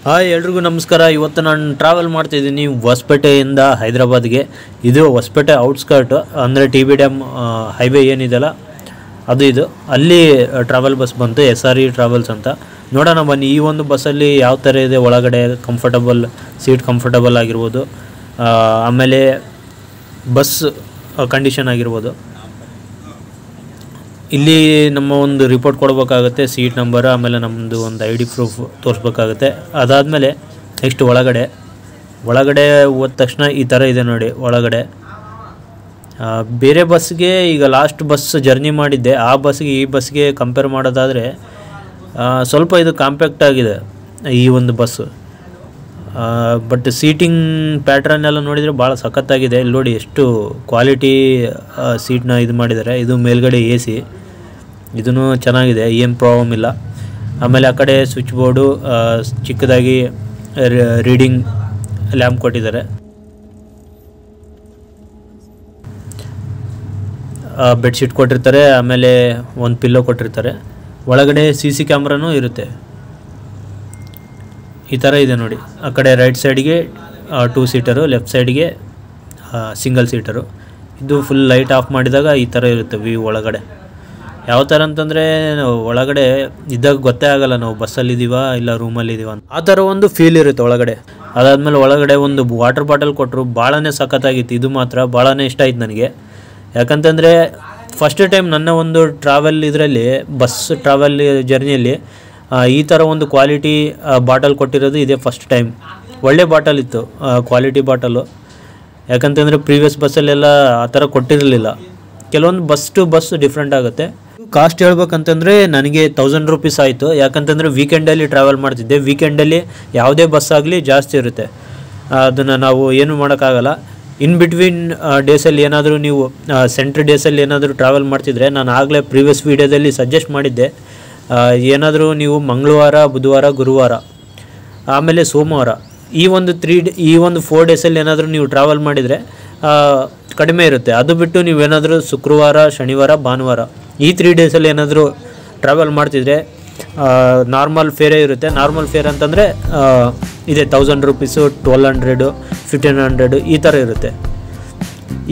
Hi ಎಲ್ರಿಗೂ ನಮಸ್ಕಾರ. ಇವತ್ತು ನಾನು ಟ್ರಾವೆಲ್ ಮಾಡ್ತಿದ್ದೀನಿ ಹೊಸಪೇಟೆಯಿಂದ ಹೈದರಾಬಾದ್ಗೆ. ಇದು ಹೊಸಪೇಟೆ ಔಟ್ಸ್ಕರ್ಟ್ ಅಂದರೆ ಟಿ ಬಿ ಡ್ಯಾಮ್ ಹೈವೇ ಏನಿದೆಯಲ್ಲ ಅದು ಇದು. ಅಲ್ಲಿ ಟ್ರಾವೆಲ್ ಬಸ್ ಬಂತು, SRE ಟ್ರಾವೆಲ್ಸ್ ಅಂತ. ನೋಡೋಣ ಬನ್ನಿ ಈ ಒಂದು ಬಸ್ಸಲ್ಲಿ ಯಾವ ಥರ ಇದೆ, ಒಳಗಡೆ ಕಂಫರ್ಟಬಲ್ ಸೀಟ್ ಕಂಫರ್ಟಬಲ್ ಆಗಿರ್ಬೋದು, ಆಮೇಲೆ ಬಸ್ ಕಂಡೀಷನ್ ಆಗಿರ್ಬೋದು. ಇಲ್ಲಿ ನಮ್ಮ ಒಂದು ರಿಪೋರ್ಟ್ ಕೊಡಬೇಕಾಗುತ್ತೆ, ಸೀಟ್ ನಂಬರ್, ಆಮೇಲೆ ನಮ್ಮದು ಒಂದು ID ಪ್ರೂಫ್ ತೋರಿಸ್ಬೇಕಾಗುತ್ತೆ. ಅದಾದಮೇಲೆ ನೆಕ್ಸ್ಟ್ ಒಳಗಡೆ ಹೋದ ತಕ್ಷಣ ಈ ಥರ ಇದೆ ನೋಡಿ. ಒಳಗಡೆ ಬೇರೆ ಬಸ್ಗೆ ಈಗ ಲಾಸ್ಟ್ ಬಸ್ ಜರ್ನಿ ಮಾಡಿದ್ದೆ, ಆ ಬಸ್ಗೆ ಈ ಬಸ್ಗೆ ಕಂಪೇರ್ ಮಾಡೋದಾದರೆ ಸ್ವಲ್ಪ ಇದು ಕಾಂಪ್ಯಾಕ್ಟ್ ಆಗಿದೆ ಈ ಒಂದು ಬಸ್ಸು. ಬಟ್ ಸೀಟಿಂಗ್ ಪ್ಯಾಟ್ರನ್ ಎಲ್ಲ ನೋಡಿದರೆ ಭಾಳ ಸಖತ್ತಾಗಿದೆ. ಇಲ್ಲಿ ನೋಡಿ ಎಷ್ಟು ಕ್ವಾಲಿಟಿ ಸೀಟ್ನ ಇದು ಮಾಡಿದ್ದಾರೆ. ಇದು ಮೇಲ್ಗಡೆ AC, ಇದೂ ಚೆನ್ನಾಗಿದೆ, ಏನು ಪ್ರಾಬ್ಲಮ್ ಇಲ್ಲ. ಆಮೇಲೆ ಆ ಕಡೆ ಸ್ವಿಚ್ ಬೋರ್ಡು, ಚಿಕ್ಕದಾಗಿ ರೀಡಿಂಗ್ ಲ್ಯಾಂಪ್ ಕೊಟ್ಟಿದ್ದಾರೆ. ಬೆಡ್ಶೀಟ್ ಕೊಟ್ಟಿರ್ತಾರೆ, ಆಮೇಲೆ ಒಂದು ಪಿಲ್ಲೋ ಕೊಟ್ಟಿರ್ತಾರೆ. ಒಳಗಡೆ CC ಕ್ಯಾಮ್ರಾನೂ ಇರುತ್ತೆ. ಈ ಥರ ಇದೆ ನೋಡಿ. ಆ ಕಡೆ ರೈಟ್ ಸೈಡ್ಗೆ 2 ಸೀಟರು, ಲೆಫ್ಟ್ ಸೈಡ್ಗೆ ಸಿಂಗಲ್ ಸೀಟರು. ಇದು ಫುಲ್ ಲೈಟ್ ಆಫ್ ಮಾಡಿದಾಗ ಈ ಥರ ಇರುತ್ತೆ ವ್ಯೂ ಒಳಗಡೆ. ಯಾವ ಥರ ಅಂತಂದರೆ ಒಳಗಡೆ ಇದ್ದಾಗ ಗೊತ್ತೇ ಆಗೋಲ್ಲ ನಾವು ಬಸ್ಸಲ್ಲಿದ್ದೀವ ಇಲ್ಲ ರೂಮಲ್ಲಿದ್ದೀವ ಅಂತ, ಆ ಥರ ಒಂದು ಫೀಲ್ ಇರುತ್ತೆ ಒಳಗಡೆ. ಅದಾದಮೇಲೆ ಒಳಗಡೆ ಒಂದು ವಾಟರ್ ಬಾಟಲ್ ಕೊಟ್ಟರು, ಭಾಳನೇ ಸಖತ್ತಾಗಿತ್ತು. ಇದು ಮಾತ್ರ ಭಾಳನೇ ಇಷ್ಟ ಆಯ್ತು ನನಗೆ. ಯಾಕಂತಂದರೆ ಫಸ್ಟ್ ಟೈಮ್ ನನ್ನ ಒಂದು ಟ್ರಾವೆಲ್ ಇದರಲ್ಲಿ, ಬಸ್ ಟ್ರಾವೆಲ್ ಜರ್ನಿಯಲ್ಲಿ ಈ ಥರ ಒಂದು ಕ್ವಾಲಿಟಿ ಬಾಟಲ್ ಕೊಟ್ಟಿರೋದು ಇದೇ ಫಸ್ಟ್ ಟೈಮ್. ಒಳ್ಳೆ ಬಾಟಲ್ ಇತ್ತು, ಕ್ವಾಲಿಟಿ ಬಾಟಲು. ಯಾಕಂತಂದರೆ ಪ್ರೀವಿಯಸ್ ಬಸ್ಸಲ್ಲೆಲ್ಲ ಆ ಥರ ಕೊಟ್ಟಿರಲಿಲ್ಲ. ಕೆಲವೊಂದು ಬಸ್ ಟು ಬಸ್ ಡಿಫ್ರೆಂಟ್ ಆಗುತ್ತೆ. ಕಾಸ್ಟ್ ಹೇಳ್ಬೇಕಂತಂದರೆ ನನಗೆ 1000 ರೂಪೀಸ್ ಆಯಿತು. ಯಾಕಂತಂದರೆ ವೀಕೆಂಡಲ್ಲಿ ಟ್ರಾವೆಲ್ ಮಾಡ್ತಿದ್ದೆ. ವೀಕೆಂಡಲ್ಲಿ ಯಾವುದೇ ಬಸ್ ಆಗಲಿ ಜಾಸ್ತಿ ಇರುತ್ತೆ, ಅದನ್ನು ನಾವು ಏನು ಮಾಡೋಕ್ಕಾಗಲ್ಲ. ಇನ್ ಬಿಟ್ವೀನ್ ಡೇಸಲ್ಲಿ ಏನಾದರೂ ನೀವು ಸೆಂಟ್ರ್ ಡೇಸಲ್ಲಿ ಏನಾದರೂ ಟ್ರಾವೆಲ್ ಮಾಡ್ತಿದ್ರೆ, ನಾನು ಆಗಲೇ ಪ್ರೀವಿಯಸ್ ವೀಡಿಯೋದಲ್ಲಿ ಸಜೆಸ್ಟ್ ಮಾಡಿದ್ದೆ, ಏನಾದರೂ ನೀವು ಮಂಗಳವಾರ, ಬುಧವಾರ, ಗುರುವಾರ, ಆಮೇಲೆ ಸೋಮವಾರ, ಈ ಒಂದು 4 ಡೇಸಲ್ಲಿ ಏನಾದರೂ ನೀವು ಟ್ರಾವೆಲ್ ಮಾಡಿದರೆ ಕಡಿಮೆ ಇರುತ್ತೆ. ಅದು ಬಿಟ್ಟು ನೀವೇನಾದರೂ ಶುಕ್ರವಾರ, ಶನಿವಾರ, ಭಾನುವಾರ ಈ 3 ಡೇಸಲ್ಲಿ ಏನಾದರೂ ಟ್ರಾವೆಲ್ ಮಾಡ್ತಿದ್ರೆ ನಾರ್ಮಲ್ ಫೇರೇ ಇರುತ್ತೆ. ನಾರ್ಮಲ್ ಫೇರ್ ಅಂತಂದರೆ ಇದೆ 1000 ರೂಪೀಸು, 1200, 1500 ಈ ಥರ ಇರುತ್ತೆ.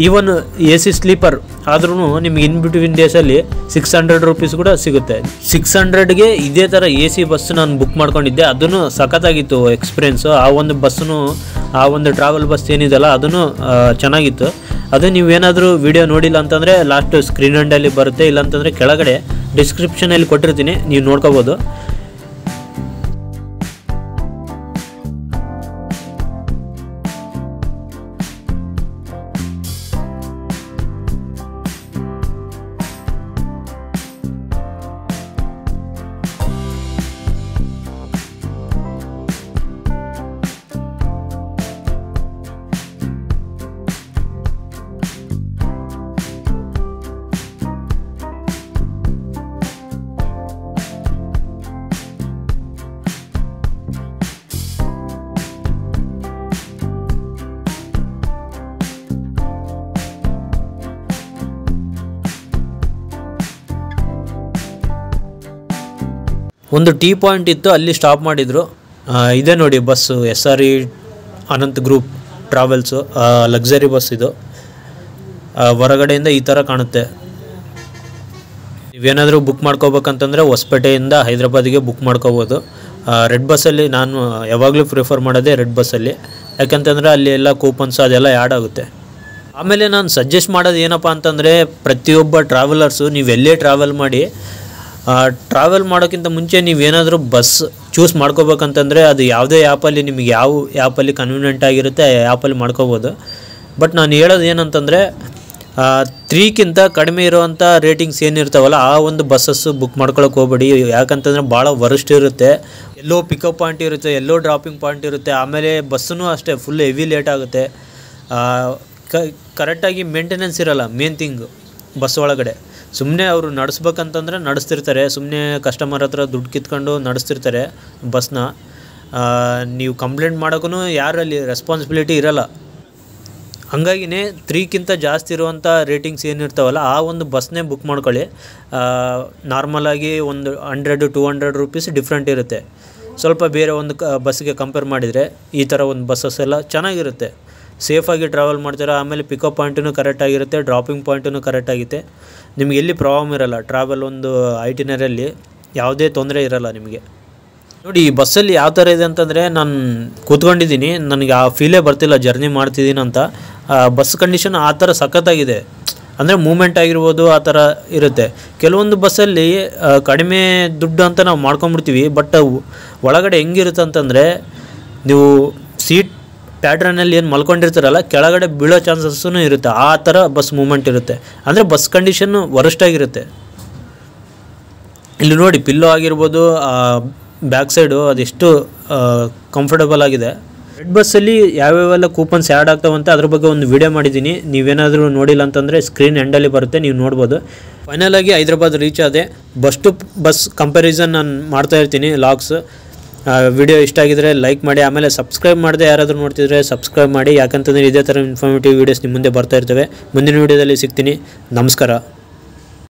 ಈವನ್ AC ಸ್ಲೀಪರ್ ಆದ್ರೂ ನಿಮ್ಗೆ ಇನ್ ಬಿಟ್ವೀನ್ ಡೇಸಲ್ಲಿ 600 ರೂಪೀಸ್ ಕೂಡ ಸಿಗುತ್ತೆ. 600ಗೆ ಇದೇ ಥರ AC ಬಸ್ ನಾನು ಬುಕ್ ಮಾಡ್ಕೊಂಡಿದ್ದೆ. ಅದೂ ಸಖತ್ತಾಗಿತ್ತು ಎಕ್ಸ್ಪೀರಿಯೆನ್ಸು. ಆ ಒಂದು ಬಸ್ಸು, ಆ ಒಂದು ಟ್ರಾವೆಲ್ ಬಸ್ ಏನಿದೆಯಲ್ಲ ಅದೂ ಚೆನ್ನಾಗಿತ್ತು. ಅದು ನೀವೇನಾದರೂ ವಿಡಿಯೋ ನೋಡಿಲ್ಲ ಅಂತಂದರೆ ಲಾಸ್ಟ್ ಸ್ಕ್ರೀನ್ ಎಂಡಲ್ಲಿ ಬರುತ್ತೆ, ಇಲ್ಲಾಂತಂದರೆ ಕೆಳಗಡೆ ಡಿಸ್ಕ್ರಿಪ್ಷನಲ್ಲಿ ಕೊಟ್ಟಿರ್ತೀನಿ, ನೀವು ನೋಡ್ಕೋಬೋದು. ಒಂದು ಟೀ ಪಾಯಿಂಟ್ ಇತ್ತು, ಅಲ್ಲಿ ಸ್ಟಾಪ್ ಮಾಡಿದರು. ಇದೇ ನೋಡಿ bus, SRE Anant group travels, luxury bus ಇದು. ಹೊರಗಡೆಯಿಂದ ಈ ಥರ ಕಾಣುತ್ತೆ. ನೀವೇನಾದರೂ ಬುಕ್ ಮಾಡ್ಕೋಬೇಕಂತಂದರೆ ಹೊಸಪೇಟೆಯಿಂದ ಹೈದರಾಬಾದಿಗೆ ಬುಕ್ ಮಾಡ್ಕೋಬೋದು. ರೆಡ್ ಬಸ್ಸಲ್ಲಿ ನಾನು ಯಾವಾಗಲೂ ಪ್ರಿಫರ್ ಮಾಡೋದೇ ರೆಡ್ ಬಸ್ಸಲ್ಲಿ. ಯಾಕಂತಂದರೆ ಅಲ್ಲಿ ಎಲ್ಲ ಕೂಪನ್ಸ್ ಅದೆಲ್ಲ ಆ್ಯಡ್ ಆಗುತ್ತೆ. ಆಮೇಲೆ ನಾನು ಸಜೆಸ್ಟ್ ಮಾಡೋದು ಏನಪ್ಪ ಅಂತಂದರೆ, ಪ್ರತಿಯೊಬ್ಬ ಟ್ರಾವೆಲರ್ಸು ನೀವೆಲ್ಲೇ ಟ್ರಾವೆಲ್ ಮಾಡಿ, ಟ್ರಾವೆಲ್ ಮಾಡೋಕ್ಕಿಂತ ಮುಂಚೆ ನೀವೇನಾದರೂ ಬಸ್ ಚೂಸ್ ಮಾಡ್ಕೋಬೇಕಂತಂದರೆ ಅದು ಯಾವುದೇ ಆ್ಯಪಲ್ಲಿ ನಿಮಗೆ ಯಾವ ಆ್ಯಪಲ್ಲಿ ಕನ್ವೀನಿಯೆಂಟ್ ಆಗಿರುತ್ತೆ ಆ ಆ್ಯಪಲ್ಲಿ ಮಾಡ್ಕೋಬೋದು. ಬಟ್ ನಾನು ಹೇಳೋದು ಏನಂತಂದರೆ 3ಕ್ಕಿಂತ ಕಡಿಮೆ ಇರುವಂಥ ರೇಟಿಂಗ್ಸ್ ಏನಿರ್ತಾವಲ್ಲ ಆ ಒಂದು ಬಸ್ಸಸ್ಸು ಬುಕ್ ಮಾಡ್ಕೊಳಕ್ಕೆ ಹೋಗ್ಬೇಡಿ. ಯಾಕಂತಂದರೆ ಭಾಳ ವರಸ್ಟ್ ಇರುತ್ತೆ. ಎಲ್ಲೋ ಪಿಕಪ್ ಪಾಯಿಂಟ್ ಇರುತ್ತೆ, ಎಲ್ಲೋ ಡ್ರಾಪಿಂಗ್ ಪಾಯಿಂಟ್ ಇರುತ್ತೆ. ಆಮೇಲೆ ಬಸ್ಸೂ ಅಷ್ಟೇ ಫುಲ್ ಹೆವಿ ಲೇಟ್ ಆಗುತ್ತೆ. ಕರೆಕ್ಟಾಗಿ ಮೇಂಟೆನೆನ್ಸ್ ಇರೋಲ್ಲ. ಮೇನ್ ಥಿಂಗು ಬಸ್ ಒಳಗಡೆ ಸುಮ್ಮನೆ ಅವರು ನಡೆಸ್ಬೇಕಂತಂದರೆ ನಡೆಸ್ತಿರ್ತಾರೆ, ಸುಮ್ಮನೆ ಕಸ್ಟಮರ್ ಹತ್ರ ದುಡ್ಡು ಕಿತ್ಕೊಂಡು ನಡೆಸ್ತಿರ್ತಾರೆ ಬಸ್ನ. ನೀವು ಕಂಪ್ಲೇಂಟ್ ಮಾಡೋಕ್ಕೂ ಯಾರಲ್ಲಿ ರೆಸ್ಪಾನ್ಸಿಬಿಲಿಟಿ ಇರೋಲ್ಲ. ಹಂಗಾಗಿನೇ 3ಕ್ಕಿಂತ ಜಾಸ್ತಿ ಇರುವಂಥ ರೇಟಿಂಗ್ಸ್ ಏನಿರ್ತಾವಲ್ಲ ಆ ಒಂದು ಬಸ್ನೇ ಬುಕ್ ಮಾಡ್ಕೊಳ್ಳಿ. ನಾರ್ಮಲಾಗಿ ಒಂದು 100-200 ರೂಪೀಸ್ ಡಿಫ್ರೆಂಟ್ ಇರುತ್ತೆ. ಸ್ವಲ್ಪ ಬೇರೆ ಒಂದು ಬಸ್ಸಿಗೆ ಕಂಪೇರ್ ಮಾಡಿದರೆ ಈ ಥರ ಒಂದು ಬಸ್ಸಸ್ ಎಲ್ಲ ಚೆನ್ನಾಗಿರುತ್ತೆ, ಸೇಫಾಗಿ ಟ್ರಾವೆಲ್ ಮಾಡ್ತಾರೆ. ಆಮೇಲೆ ಪಿಕಪ್ ಪಾಯಿಂಟೂ ಕರೆಕ್ಟಾಗಿರುತ್ತೆ, ಡ್ರಾಪಿಂಗ್ ಪಾಯಿಂಟೂ ಕರೆಕ್ಟಾಗಿರುತ್ತೆ. ನಿಮಗೆ ಎಲ್ಲಿ ಪ್ರಾಬ್ಲಮ್ ಇರೋಲ್ಲ. ಟ್ರಾವೆಲ್ ಒಂದು ಐಟಿನರಿಯಲ್ಲಿ ಯಾವುದೇ ತೊಂದರೆ ಇರೋಲ್ಲ ನಿಮಗೆ. ನೋಡಿ ಈ ಬಸ್ಸಲ್ಲಿ ಯಾವ ಥರ ಇದೆ ಅಂತಂದರೆ, ನಾನು ಕೂತ್ಕೊಂಡಿದ್ದೀನಿ, ನನಗೆ ಆ ಫೀಲೇ ಬರ್ತಿಲ್ಲ ಜರ್ನಿ ಮಾಡ್ತಿದ್ದೀನಿ ಅಂತ. ಬಸ್ ಕಂಡೀಷನ್ ಆ ಥರ ಸಖತ್ತಾಗಿದೆ. ಅಂದರೆ ಮೂಮೆಂಟ್ ಆಗಿರ್ಬೋದು ಆ ಥರ ಇರುತ್ತೆ. ಕೆಲವೊಂದು ಬಸ್ಸಲ್ಲಿ ಕಡಿಮೆ ದುಡ್ಡು ಅಂತ ನಾವು ಮಾಡ್ಕೊಂಬಿಡ್ತೀವಿ, ಬಟ್ ಒಳಗಡೆ ಹೆಂಗಿರುತ್ತೆ ಅಂತಂದರೆ, ನೀವು ಸೀಟ್ ಪ್ಯಾಟ್ರನಲ್ಲಿ ಏನು ಮಲ್ಕೊಂಡಿರ್ತಾರಲ್ಲ, ಕೆಳಗಡೆ ಬೀಳೋ ಚಾನ್ಸಸ್ಸೂ ಇರುತ್ತೆ. ಆ ಥರ ಬಸ್ ಮೂಮೆಂಟ್ ಇರುತ್ತೆ. ಅಂದರೆ ಬಸ್ ಕಂಡೀಷನ್ನು ವರಸ್ಟಾಗಿರುತ್ತೆ. ಇಲ್ಲಿ ನೋಡಿ ಪಿಲ್ಲೋ ಆಗಿರ್ಬೋದು, ಬ್ಯಾಕ್ ಸೈಡು ಅದೆಷ್ಟು ಕಂಫರ್ಟಬಲ್ ಆಗಿದೆ. ರೆಡ್ ಬಸ್ಸಲ್ಲಿ ಯಾವ್ಯಾವೆಲ್ಲ ಕೂಪನ್ಸ್ ಆ್ಯಡ್ ಆಗ್ತಾವಂತೆ ಅದ್ರ ಬಗ್ಗೆ ಒಂದು ವಿಡಿಯೋ ಮಾಡಿದ್ದೀನಿ. ನೀವೇನಾದರೂ ನೋಡಿಲ್ಲ ಅಂತಂದರೆ ಸ್ಕ್ರೀನ್ ಎಂಡಲ್ಲಿ ಬರುತ್ತೆ, ನೀವು ನೋಡ್ಬೋದು. ಫೈನಲಾಗಿ ಹೈದ್ರಾಬಾದ್ ರೀಚ್ ಆದೆ. ಬಸ್ ಟು ಬಸ್ ಕಂಪ್ಯಾರಿಸನ್ ನಾನು ಮಾಡ್ತಾಯಿರ್ತೀನಿ ಲಾಗ್ಸ್. ವಿಡಿಯೋ ಇಷ್ಟ ಆಗಿದರೆ ಲೈಕ್ ಮಾಡಿ. ಆಮೇಲೆ ಸಬ್ಸ್ಕ್ರೈಬ್ ಮಾಡದೆ ಯಾರಾದರೂ ನೋಡ್ತಿದ್ರೆ ಸಬ್ಸ್ಕ್ರೈಬ್ ಮಾಡಿ, ಯಾಕಂತಂದರೆ ಇದೇ ಥರ ಇನ್ಫಾರ್ಮೇಟಿವ್ ವೀಡಿಯೋಸ್ ನಿಮ್ಮ ಮುಂದೆ ಬರ್ತಾ ಇರ್ತವೆ. ಮುಂದಿನ ವೀಡಿಯೋದಲ್ಲಿ ಸಿಗ್ತೀನಿ. ನಮಸ್ಕಾರ.